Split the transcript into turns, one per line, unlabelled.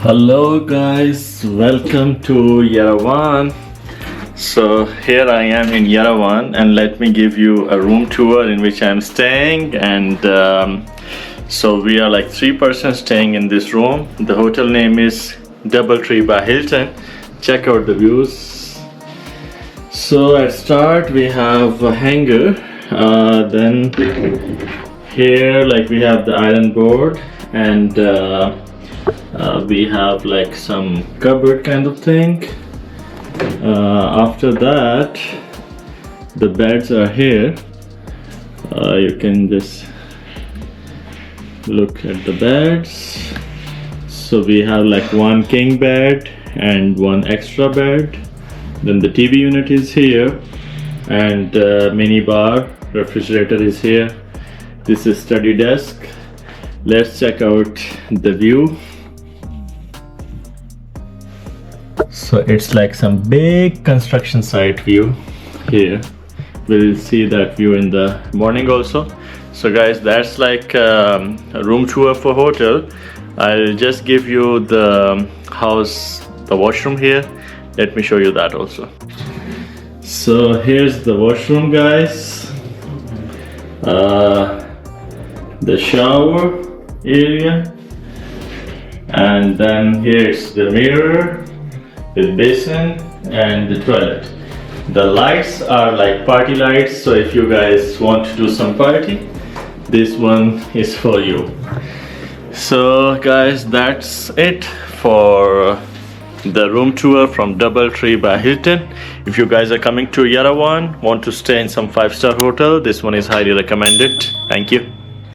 Hello guys, welcome to Yerevan. So here I am in Yerevan, and let me give you a room tour in which I'm staying. And so we are like 3 persons staying in this room. The hotel name is DoubleTree by Hilton. Check out the views. So at start we have a hangar, then here like we have the iron board, and we have like some cupboard kind of thing. After that the beds are here. You can just look at the beds. So we have like 1 king bed and 1 extra bed. Then the TV unit is here, and mini bar, refrigerator is here. This is study desk. Let's check out the view. So it's like some big construction site view here. We'll see that view in the morning also. So guys, that's like a room tour for hotel. I'll just give you the house, the washroom here. Let me show you that also. So here's the washroom, guys. The shower area, and then here's the mirror, the basin, and the toilet. The lights are like party lights, so if you guys want to do some party, this one is for you. So guys, that's it for the room tour from DoubleTree by Hilton. If you guys are coming to Yerevan, want to stay in some 5-star hotel, this one is highly recommended. Thank you.